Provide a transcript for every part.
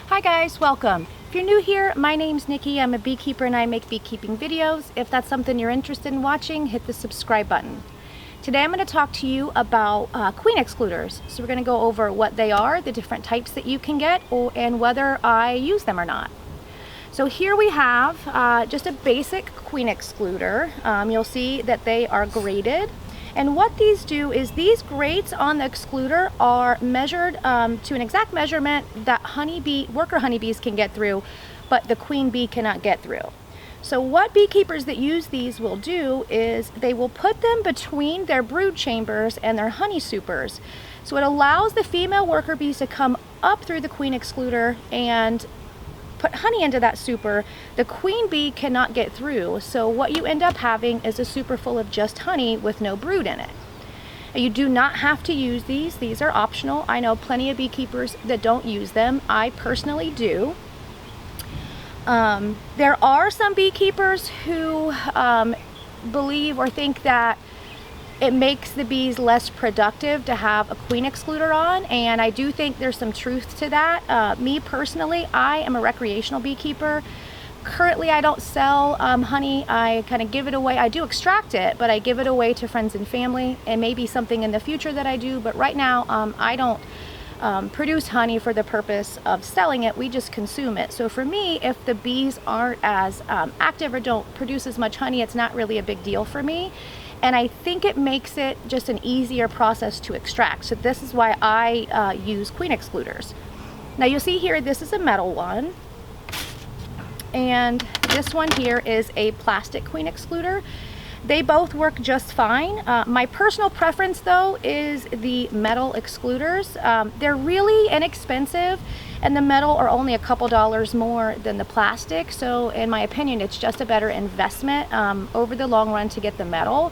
Hi guys, welcome. If you're new here, my name's Nikki. I'm a beekeeper and I make beekeeping videos. If that's something you're interested in watching, hit the subscribe button. Today I'm going to talk to you about queen excluders. So we're going to go over what they are, the different types that you can get, and whether I use them or not. So here we have just a basic queen excluder. You'll see that they are graded. And what these do is these grates on the excluder are measured to an exact measurement that worker honeybees can get through, but the queen bee cannot get through. So what beekeepers that use these will do is they will put them between their brood chambers and their honey supers. So it allows the female worker bees to come up through the queen excluder and put honey into that super. The queen bee cannot get through, so what you end up having is a super full of just honey with no brood in it. You do not have to use these are optional. I know plenty of beekeepers that don't use them. I personally do. There are some beekeepers who believe or think that it makes the bees less productive to have a queen excluder on, and I do think there's some truth to that. Me personally, I am a recreational beekeeper. Currently I don't sell honey. I kind of give it away. I do extract it, but I give it away to friends and family. It may be something in the future that I do, but right now I don't produce honey for the purpose of selling it. We just consume it. So for me, if the bees aren't as active or don't produce as much honey, it's not really a big deal for me. And I think it makes it just an easier process to extract. So this is why I use queen excluders. Now you'll see here, this is a metal one. And this one here is a plastic queen excluder. They both work just fine. My personal preference though is the metal excluders. They're really inexpensive, and the metal are only a couple dollars more than the plastic. So in my opinion, it's just a better investment over the long run to get the metal.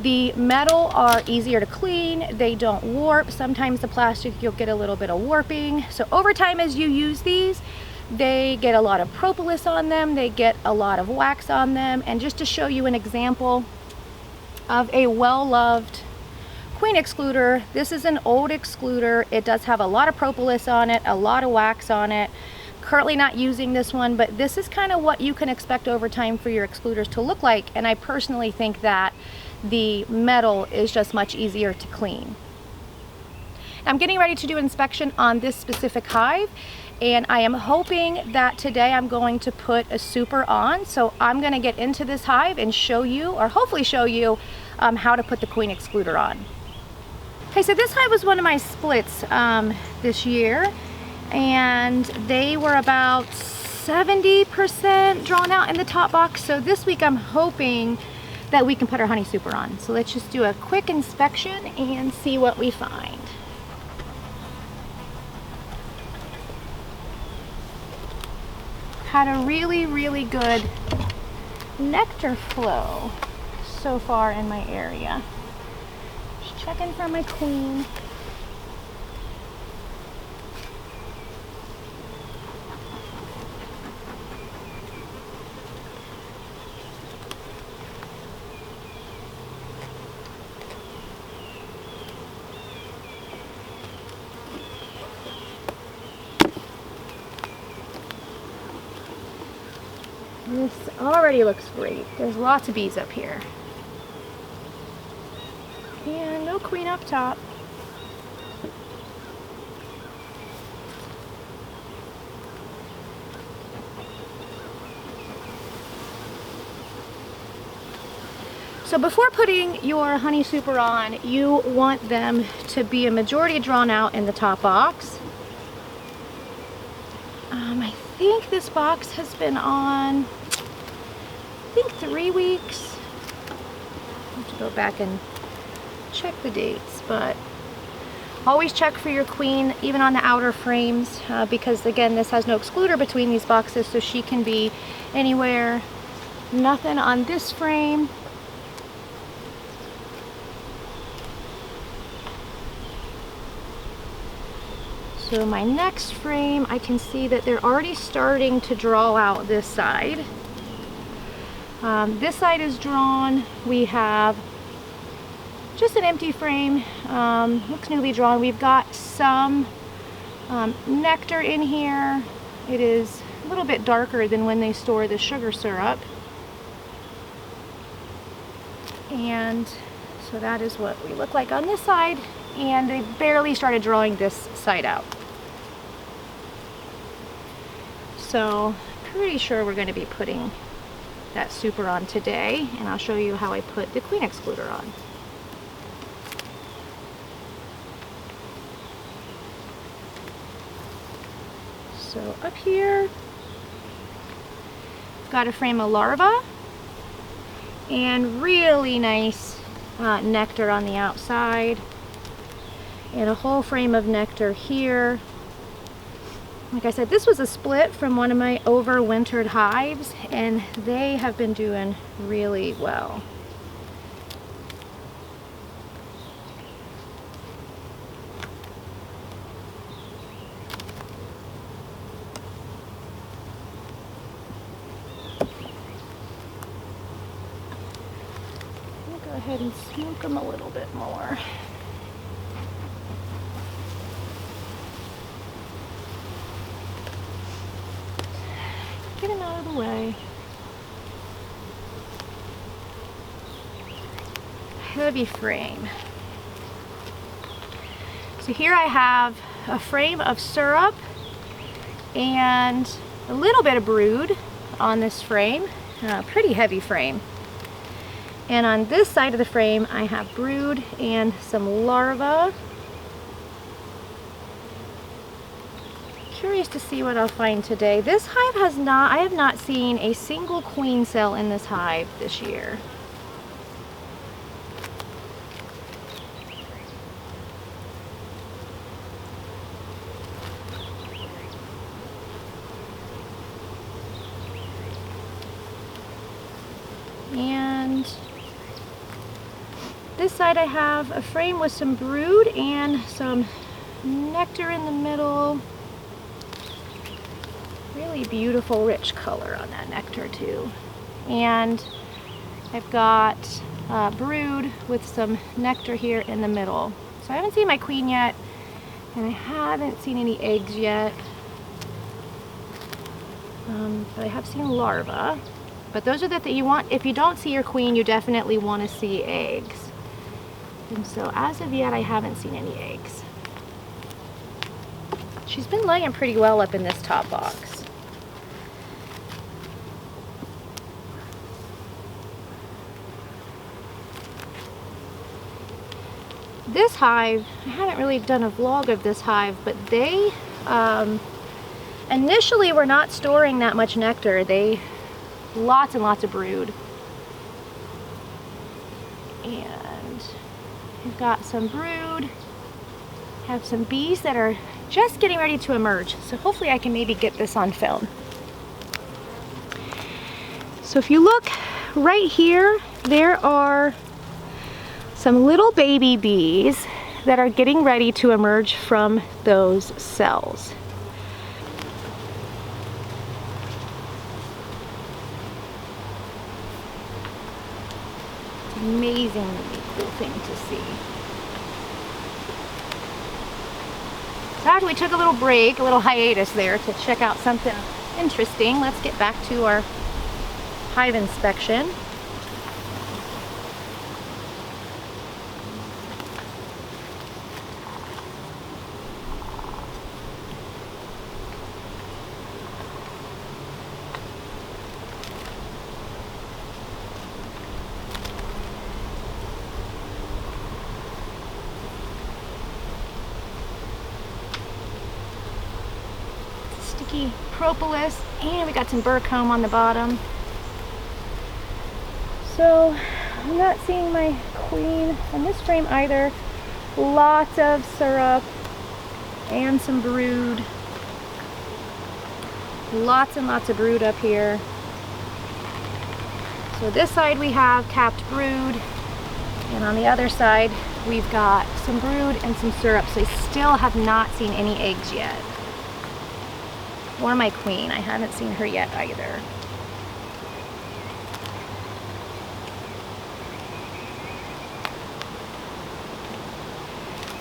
The metal are easier to clean. They don't warp. Sometimes the plastic, you'll get a little bit of warping. So over time as you use these, they get a lot of propolis on them, they get a lot of wax on them. And just to show you an example of a well-loved queen excluder, this is an old excluder. It does have a lot of propolis on it, a lot of wax on it. Currently not using this one, but this is kind of what you can expect over time for your excluders to look like. And I personally think that the metal is just much easier to clean. I'm getting ready to do an inspection on this specific hive, and I am hoping that today I'm going to put a super on. So I'm going to get into this hive and show you, or hopefully show you, how to put the queen excluder on. Okay, so this hive was one of my splits this year, and they were about 70% drawn out in the top box. So this week I'm hoping that we can put our honey super on. So let's just do a quick inspection and see what we find. Had a really good nectar flow so far in my area. Just checking for my queen. This already looks great. There's lots of bees up here. And no queen up top. So before putting your honey super on, you want them to be a majority drawn out in the top box. I think this box has been on, I think 3 weeks. I have to go back and check the dates, but always check for your queen, even on the outer frames, because again, this has no excluder between these boxes, so she can be anywhere. Nothing on this frame. So my next frame, I can see that they're already starting to draw out this side. This side is drawn. We have just an empty frame. Looks newly drawn. We've got some nectar in here. It is a little bit darker than when they store the sugar syrup. And so that is what we look like on this side, and they barely started drawing this side out. So pretty sure we're going to be putting that super on today, and I'll show you how I put the queen excluder on. So up here, got a frame of larvae and really nice nectar on the outside, and a whole frame of nectar here. Like I said, this was a split from one of my overwintered hives, and they have been doing really well. Go ahead and smoke them a little bit more. Get them out of the way. Heavy frame. So here I have a frame of syrup and a little bit of brood on this frame. Pretty heavy frame. And on this side of the frame, I have brood and some larvae. Curious to see what I'll find today. This hive I have not seen a single queen cell in this hive this year. And this side I have a frame with some brood and some nectar in the middle. Really beautiful rich color on that nectar too. And I've got brood with some nectar here in the middle. So I haven't seen my queen yet, and I haven't seen any eggs yet. But I have seen larvae. But those are the things you want. If you don't see your queen, you definitely want to see eggs. And so as of yet, I haven't seen any eggs. She's been laying pretty well up in this top box. This hive, I haven't really done a vlog of this hive, but they initially were not storing that much nectar. Lots and lots of brood. And we've got some brood, have some bees that are just getting ready to emerge. So hopefully I can maybe get this on film. So if you look right here, there are some little baby bees that are getting ready to emerge from those cells. Amazingly cool thing to see. So after we took a little break, a little hiatus there to check out something interesting, let's get back to our hive inspection. Propolis, and we got some burr comb on the bottom. So I'm not seeing my queen in this frame either. Lots of syrup and some brood. Lots and lots of brood up here. So this side we have capped brood, and on the other side we've got some brood and some syrup. So I still have not seen any eggs yet. Or my queen, I haven't seen her yet either.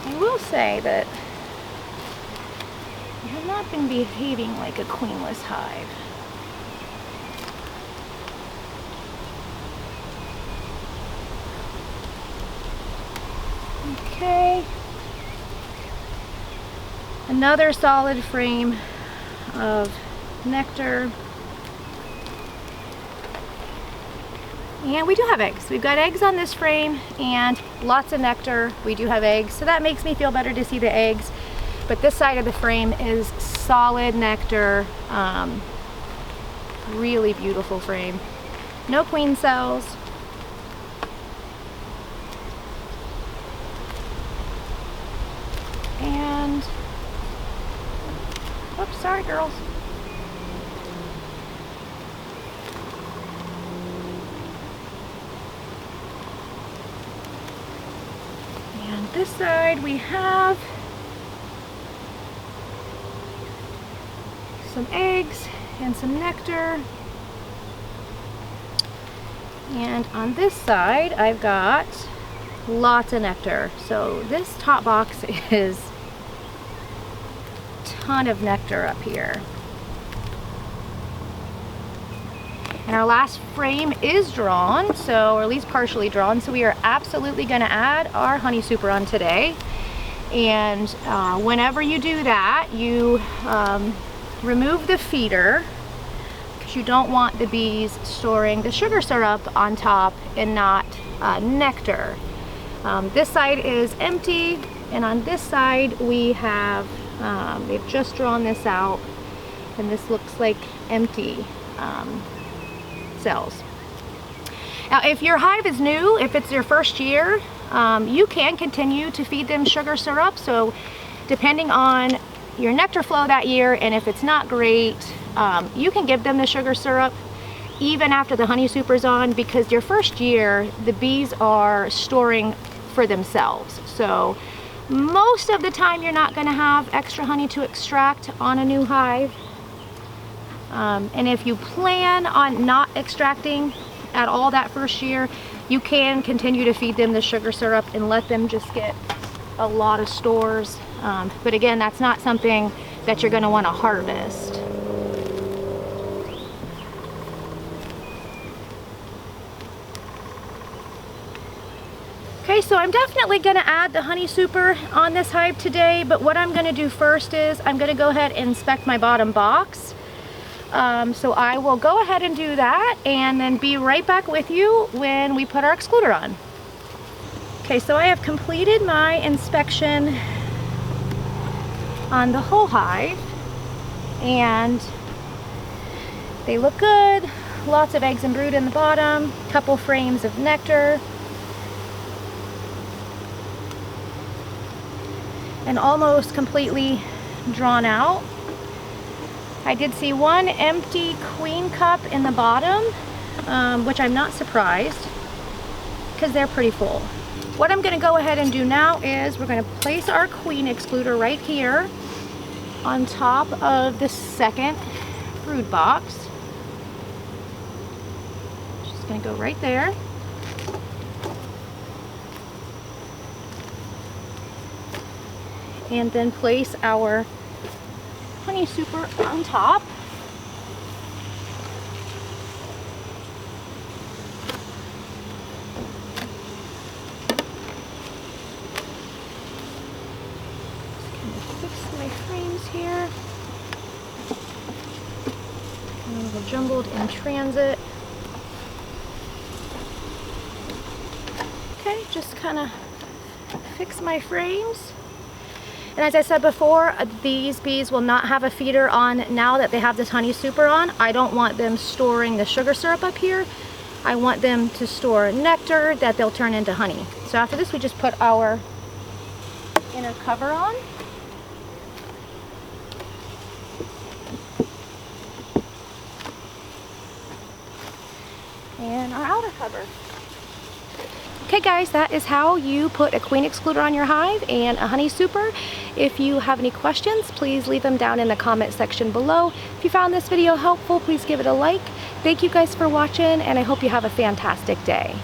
I will say that I have not been behaving like a queenless hive. Okay. Another solid frame of nectar. And we do have eggs. We've got eggs on this frame and lots of nectar. We do have eggs, so that makes me feel better to see the eggs. But this side of the frame is solid nectar. Really beautiful frame. No queen cells. And, oops, sorry girls. And this side we have some eggs and some nectar. And on this side I've got lots of nectar. So this top box is a ton of nectar up here. And our last frame is drawn, so, or at least partially drawn, so we are absolutely going to add our honey super on today. And whenever you do that, you remove the feeder, because you don't want the bees storing the sugar syrup on top and not nectar. This side is empty, and on this side we have, we've just drawn this out, and this looks like empty cells. Now, if your hive is new, if it's your first year, you can continue to feed them sugar syrup. So depending on your nectar flow that year, and if it's not great, you can give them the sugar syrup even after the honey super's on, because your first year the bees are storing for themselves. So most of the time you're not going to have extra honey to extract on a new hive. And if you plan on not extracting at all that first year, you can continue to feed them the sugar syrup and let them just get a lot of stores. But again, that's not something that you're going to want to harvest. Okay, so I'm definitely going to add the honey super on this hive today, but what I'm going to do first is I'm going to go ahead and inspect my bottom box. So I will go ahead and do that and then be right back with you when we put our excluder on. Okay, so I have completed my inspection on the whole hive, and they look good. Lots of eggs and brood in the bottom, couple frames of nectar, and almost completely drawn out. I did see one empty queen cup in the bottom, which I'm not surprised because they're pretty full. What I'm going to go ahead and do now is we're going to place our queen excluder right here on top of the second brood box. Just going to go right there. And then place our honey super on top. Just kind of fix my frames here. A little jumbled in transit. Okay, just kind of fix my frames. And as I said before, these bees will not have a feeder on now that they have this honey super on. I don't want them storing the sugar syrup up here. I want them to store nectar that they'll turn into honey. So after this, we just put our inner cover on. And our outer cover. Okay guys, that is how you put a queen excluder on your hive and a honey super. If you have any questions, please leave them down in the comment section below. If you found this video helpful, please give it a like. Thank you guys for watching, and I hope you have a fantastic day.